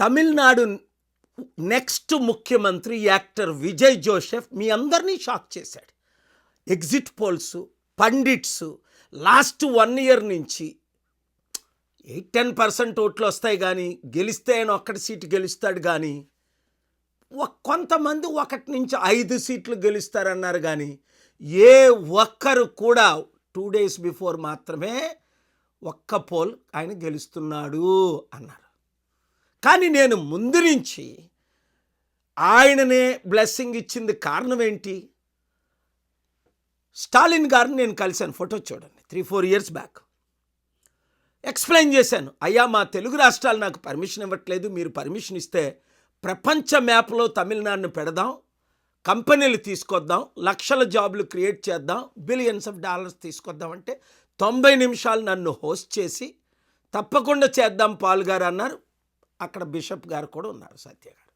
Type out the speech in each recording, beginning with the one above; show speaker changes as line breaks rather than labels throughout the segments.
Tamil Nadu next ముఖ్యమంత్రి actor Vijay Joseph మీ అందరినీ shock చేశాడు. Exit polls, pundits last 1 year నుంచి 8-10% ఓట్లు వస్తాయి కానీ గెలిస్తే ఆయన ఒక్కటి సీటు గెలుస్తాడు కానీ కొంతమంది 1 నుంచి 5 సీట్లు గెలుస్తారన్నారు కానీ ఏ ఒక్కరు కూడా 2 days బిఫోర్ మాత్రమే ఒక్క పోల్ ఆయన గెలుస్తున్నాడు అన్నారు. కానీ నేను ముందు నుంచి ఆయననే బ్లెస్సింగ్ ఇచ్చింది కారణం ఏంటి? స్టాలిన్ గారిని నేను కలిశాను, ఫోటో చూడండి, 3-4 years బ్యాక్. ఎక్స్ప్లెయిన్ చేశాను, అయ్యా మా తెలుగు రాష్ట్రాలు నాకు పర్మిషన్ ఇవ్వట్లేదు, మీరు పర్మిషన్ ఇస్తే ప్రపంచ మ్యాప్లో తమిళనాడును పెడదాం, కంపెనీలు తీసుకొద్దాం, లక్షల జాబ్లు క్రియేట్ చేద్దాం, బిలియన్స్ ఆఫ్ డాలర్స్ తీసుకొద్దాం అంటే 90 నిమిషాలు నన్ను హోస్ట్ చేసి తప్పకుండా చేద్దాం పాల్ గారు అన్నారు. అక్కడ బిషప్ గారు కూడా ఉన్నారు, సత్య గారు.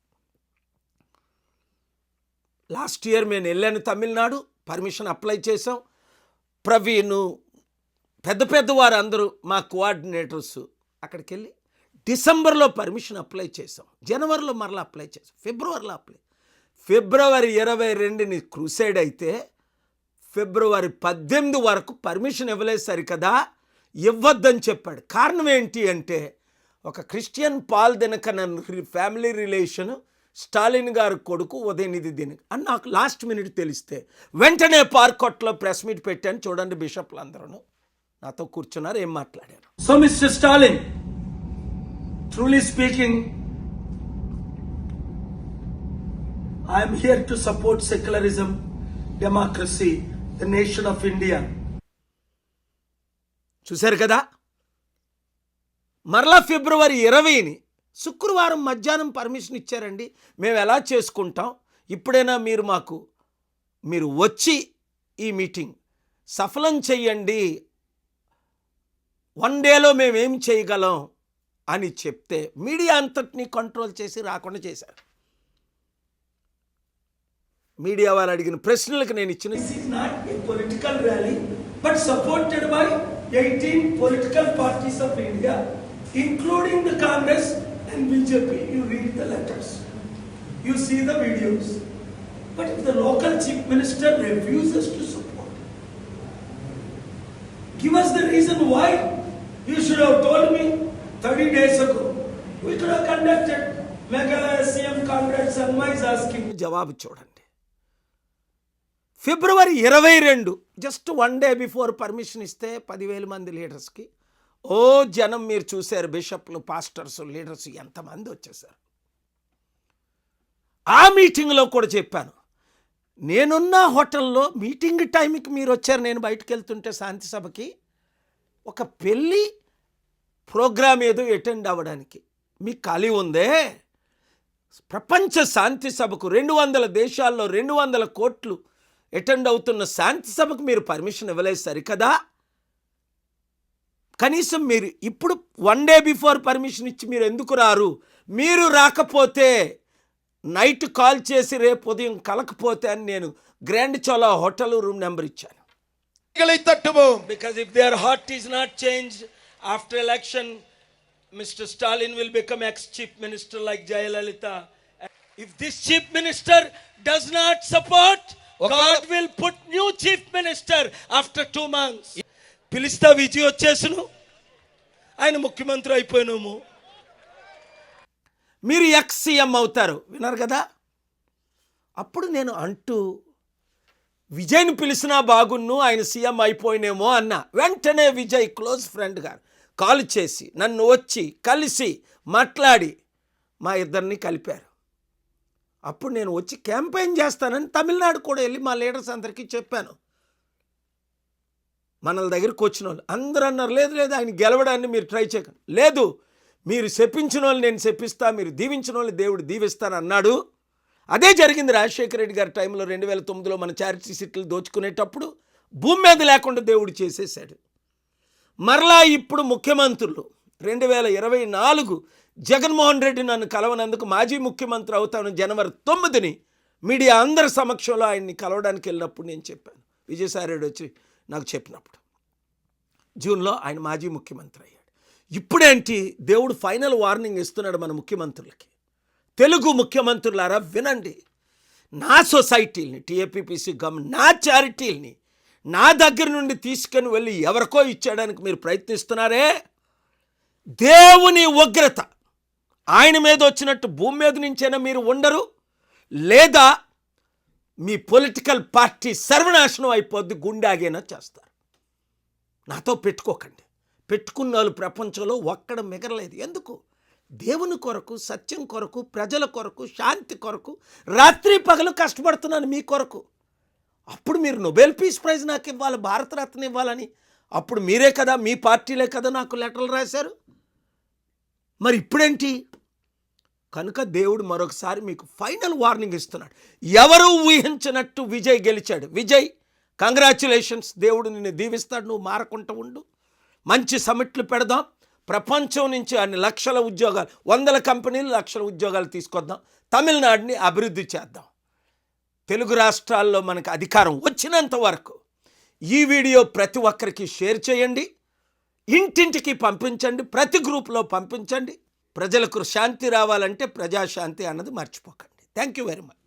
లాస్ట్ ఇయర్ నేను వెళ్ళాను తమిళనాడు, పర్మిషన్ అప్లై చేసాం. ప్రవీణ్, పెద్ద వారు అందరూ మా కోఆర్డినేటర్స్ అక్కడికి వెళ్ళి డిసెంబర్లో పర్మిషన్ అప్లై చేసాం, జనవరిలో మరలా అప్లై చేసాం, ఫిబ్రవరిలో ఫిబ్రవరి 22ని క్రూసైడ్ అయితే ఫిబ్రవరి 18 వరకు పర్మిషన్ ఇవ్వలేదు. సరికదా ఇవ్వద్దని చెప్పాడు. కారణం ఏంటి అంటే ఒక Christian Paul Dinakaran family relation, Stalin గారి కొడుకు ఉదయనిధి దినకరన్ అని నాకు లాస్ట్ మినిట్ తెలిస్తే వెంటనే పార్కొట్లో ప్రెస్ మీట్ పెట్టాను. చూడండి, బిషప్లు అందరూ నాతో కూర్చున్నారు, ఏం మాట్లాడారు. So mister Stalin, truly speaking, I'm here to support secularism, democracy, the nation of India. చూశారు కదా. మరలా ఫిబ్రవరి 20ని శుక్రవారం మధ్యాహ్నం పర్మిషన్ ఇచ్చారండి. మేము ఎలా చేసుకుంటాం, ఇప్పుడైనా మీరు వచ్చి ఈ మీటింగ్ సఫలం చెయ్యండి, 1 dayలో మేమేం చేయగలం అని చెప్తే మీడియా అంతటినీ కంట్రోల్ చేసి రాకుండా చేశారు. మీడియా వాళ్ళు అడిగిన ప్రశ్నలకు నేను ఇచ్చిన political rally but supported by 18 political parties of India including the Congress and BJP. You read the letters, you see the videos, but if the local chief minister refuses to support, give us the reason why. You should have told me 30 days ago. We could have conducted Meghalaya CM Congress. Sarma is asking. జవాబు చూడండి. ఫిబ్రవరి 22 just 1 day before permission ఇస్తే 10,000 మంది లీడర్స్కి జనం మీరు చూశారు, బిషప్లు, pastors, leaders ఎంతమంది వచ్చేసారు. ఆ మీటింగ్లో కూడా చెప్పాను, నేనున్న హోటల్లో మీటింగ్ టైంకి మీరు వచ్చారు. నేను బయటకు వెళ్తుంటే శాంతి సభకి ఒక పెళ్ళి ప్రోగ్రామ్ ఏదో అటెండ్ అవ్వడానికి మీకు ఖాళీ ఉందే? ప్రపంచ శాంతి సభకు 200 దేశాల్లో 200 కోట్లు అటెండ్ అవుతున్న శాంతి సభకు మీరు పర్మిషన్ ఇవ్వలేదు సరికదా. కనీసం మీరు ఇప్పుడు 1 day బిఫోర్ పర్మిషన్ ఇచ్చి మీరు ఎందుకు రారు? మీరు రాకపోతే నైట్ కాల్ చేసి రేపు ఉదయం కలకపోతే అని నేను grand Chola hotel room number ఇచ్చాను. Because if their heart is not changed after election, mister Stalin will become ex chief minister like Jayalalithaa. If this chief minister does not support, God will put new chief minister after 2 months. పిలిస్తా విజయ్ వచ్చేసును, ఆయన ముఖ్యమంత్రి అయిపోయినాము, మీరు ex CM అవుతారు. విన్నారు కదా. అప్పుడు నేను అంటూ విజయ్ని పిలిచినా బాగున్ను, ఆయన సీఎం అయిపోయినేమో అన్నా. వెంటనే విజయ్ క్లోజ్ ఫ్రెండ్ గారు కాల్ చేసి నన్ను వచ్చి కలిసి మాట్లాడి మా ఇద్దరిని కలిపారు. అప్పుడు నేను వచ్చి క్యాంపెయిన్ చేస్తానని తమిళనాడు కూడా వెళ్ళి మా లీడర్స్ అందరికీ చెప్పాను. మన దగ్గరికి వచ్చిన వాళ్ళు అందరూ అన్నారు, లేదు ఆయన గెలవడాన్ని మీరు ట్రై చేయకండి, లేదు మీరు శపించిన వాళ్ళు నేను శపిస్తా, మీరు దీవించిన వాళ్ళు దేవుడు దీవిస్తాను అన్నాడు. అదే జరిగింది రాజశేఖర రెడ్డి గారి టైంలో 2009లో మన చారిటీ సీట్లు దోచుకునేటప్పుడు భూమి మీద లేకుండా దేవుడు చేసేసాడు. మరలా ఇప్పుడు ముఖ్యమంత్రులు 2024 జగన్మోహన్ రెడ్డి నన్ను కలవనందుకు మాజీ ముఖ్యమంత్రి అవుతాను జనవరి 9ని మీడియా అందరి సమక్షంలో ఆయన్ని కలవడానికి వెళ్ళినప్పుడు నేను చెప్పాను. విజయసాయి రెడ్డి వచ్చి నాకు చెప్పినప్పుడు జూన్లో ఆయన మాజీ ముఖ్యమంత్రి అయ్యాడు. ఇప్పుడేంటి దేవుడు ఫైనల్ వార్నింగ్ ఇస్తున్నాడు మన ముఖ్యమంత్రులకి. తెలుగు ముఖ్యమంత్రులారా వినండి, నా సొసైటీని టీఏపీపీసీ నా చారిటీల్ని నా దగ్గర నుండి తీసుకొని వెళ్ళి ఎవరికో ఇచ్చేయడానికి మీరు ప్రయత్నిస్తున్నారే, దేవుని ఉగ్రత ఆయన మీద వచ్చినట్టు భూమి మీద నుంచైనా మీరు ఉండరు, లేదా మీ పొలిటికల్ పార్టీ సర్వనాశనం అయిపోద్ది, గుండాగైనా చేస్తారు. నాతో పెట్టుకోకండి. పెట్టుకున్న వాళ్ళు ప్రపంచంలో ఒక్కడ మిగలలేదు. ఎందుకు? దేవుని కొరకు, సత్యం కొరకు, ప్రజల కొరకు, శాంతి కొరకు రాత్రి పగలు కష్టపడుతున్నాను మీ కొరకు. అప్పుడు మీరు నోబెల్ పీస్ ప్రైజ్ నాకు ఇవ్వాలి, భారతరత్న ఇవ్వాలని అప్పుడు మీరే కదా, మీ పార్టీలే కదా నాకు లెటర్లు రాశారు. మరి ఇప్పుడేంటి? కనుక దేవుడు మరొకసారి మీకు ఫైనల్ వార్నింగ్ ఇస్తున్నాడు. ఎవరు ఊహించినట్టు విజయ్ గెలిచాడు. విజయ్, కంగ్రాచ్యులేషన్స్, దేవుడు నిన్ను దీవిస్తాడు, నువ్వు మారకుండా ఉండు. మంచి సమిట్లు పెడదాం, ప్రపంచం నుంచి అన్ని లక్షల ఉద్యోగాలు, 100 కంపెనీలు, లక్షల ఉద్యోగాలు తీసుకొద్దాం, తమిళనాడుని అభివృద్ధి చేద్దాం. తెలుగు రాష్ట్రాల్లో మనకు అధికారం వచ్చినంత వరకు ఈ వీడియో ప్రతి ఒక్కరికి షేర్ చేయండి, ఇంటింటికి పంపించండి, ప్రతి గ్రూప్లో పంపించండి. ప్రజలకు శాంతి రావాలంటే ప్రజాశాంతి అన్నది మర్చిపోకండి. Thank you very much.